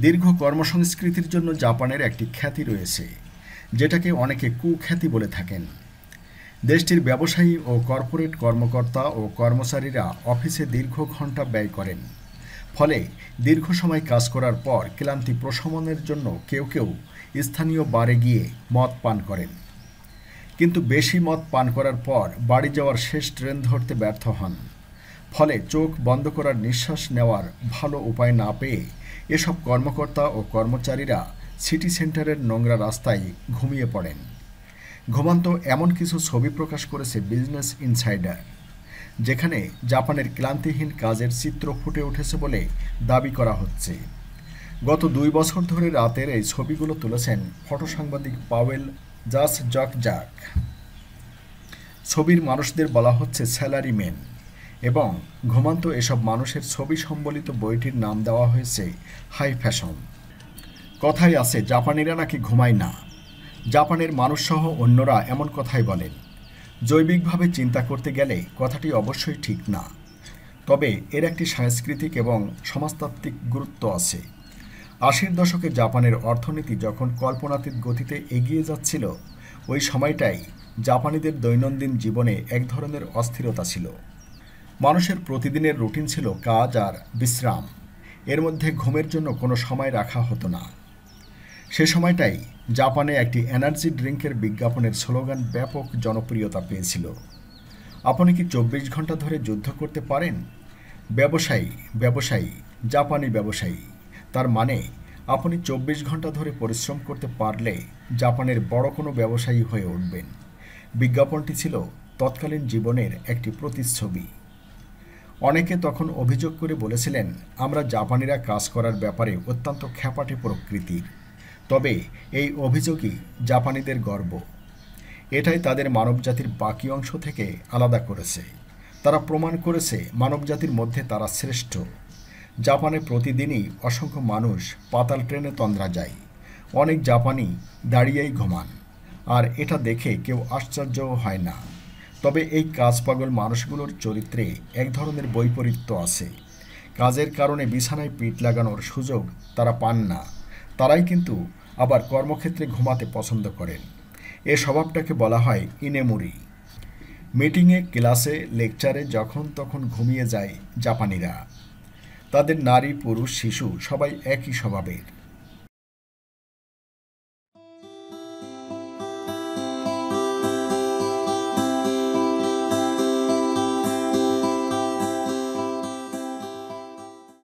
দীর্ঘ কর্মসংস্কৃতির জন্য জাপানের একটি খ্যাতি রয়েছে, যেটাকে অনেকে কুখ্যাতি বলে থাকেন। দেশটির ব্যবসায়ী ও কর্পোরেট কর্মকর্তা ও কর্মচারীরা অফিসে দীর্ঘ ঘন্টা ব্যয় করেন। ফলে দীর্ঘ সময় কাজ করার পর ক্লান্তি প্রশমনের জন্য কেউ কেউ স্থানীয় বারে গিয়ে মদ পান করেন। কিন্তু বেশি মদ পান করার পর বাড়ি যাওয়ার শেষ ট্রেন ধরতে ব্যর্থ হন। ফলে চোখ বন্ধ করার নিঃশ্বাস নেওয়ার ভালো উপায় না পেয়ে এসব কর্মকর্তা ও কর্মচারীরা সিটি সেন্টারের নোংরা রাস্তায় ঘুমিয়ে পড়েন। ঘুমন্ত এমন কিছু ছবি প্রকাশ করেছে বিজনেস ইনসাইডার, যেখানে জাপানের ক্লান্তিহীন কাজের চিত্র ফুটে উঠেছে বলে দাবি করা হচ্ছে। গত 2 বছর ধরে রাতের এই ছবিগুলো তুলেছেন ফটো সাংবাদিক পাওয়েল জাসজকজাক। ছবির মানুষদের বলা হচ্ছে স্যালারিম্যান এবং ঘুমন্ত এসব মানুষের ছবি সম্বলিত বইটির নাম দেওয়া হয়েছে হাই ফ্যাশন। কথাই আছে জাপানিরা নাকি ঘুমায় না। জাপানের মানুষসহ অন্যরা এমন কথাই বলেন। জৈবিকভাবে চিন্তা করতে গেলে কথাটি অবশ্যই ঠিক না, তবে এর একটি সাংস্কৃতিক এবং সমাজতাত্ত্বিক গুরুত্ব আছে। 80-র দশকে জাপানের অর্থনীতি যখন কল্পনাতীত গতিতে এগিয়ে যাচ্ছিল, ওই সময়টাই জাপানিদের দৈনন্দিন জীবনে এক ধরনের অস্থিরতা ছিল। মানুষের প্রতিদিনের রুটিন ছিল কাজ আর বিশ্রাম, এর মধ্যে ঘুমের জন্য কোনো সময় রাখা হতো না। সে সময়টাই জাপানে একটি এনার্জি ড্রিঙ্কের বিজ্ঞাপনের স্লোগান ব্যাপক জনপ্রিয়তা পেয়েছিল। আপনি কি 24 ঘন্টা ধরে যুদ্ধ করতে পারেন? ব্যবসায়ী ব্যবসায়ী জাপানি ব্যবসায়ী, তার মানে আপনি 24 ঘন্টা ধরে পরিশ্রম করতে পারলে জাপানের বড় কোনো ব্যবসায়ী হয়ে উঠবেন। বিজ্ঞাপনটি ছিল তৎকালীন জীবনের একটি প্রতিচ্ছবি। অনেকে তখন অভিযোগ করে বলেছিলেন, আমরা জাপানিরা কাজ করার ব্যাপারে অত্যন্ত খ্যাপাটে প্রকৃতির। তবে এই অভিযোগই জাপানিদের গর্ব। এটাই তাদের মানবজাতির বাকি অংশ থেকে আলাদা করেছে। তারা প্রমাণ করেছে মানবজাতির মধ্যে তারা শ্রেষ্ঠ। জাপানে প্রতিদিনই অসংখ্য মানুষ পাতাল ট্রেনে তন্দ্রা যায়। অনেক জাপানি দাঁড়িয়েই ঘুমান, আর এটা দেখে কেউ আশ্চর্যও হয় না। তবে এই কাজ পাগল মানুষগুলোর চরিত্রে এক ধরনের বৈপরীত্য আছে। কাজের কারণে বিছানায় পিঠ লাগানোর সুযোগ তারা পান না, তারাই কিন্তু আবার কর্মক্ষেত্রে ঘুমাতে পছন্দ করেন। এ স্বভাবটাকে বলা হয় ইনেমুরি। মিটিংয়ে, ক্লাসে, লেকচারে যখন তখন ঘুমিয়ে যায় জাপানিরা। তাদের নারী, পুরুষ, শিশু সবাই একই স্বভাবের।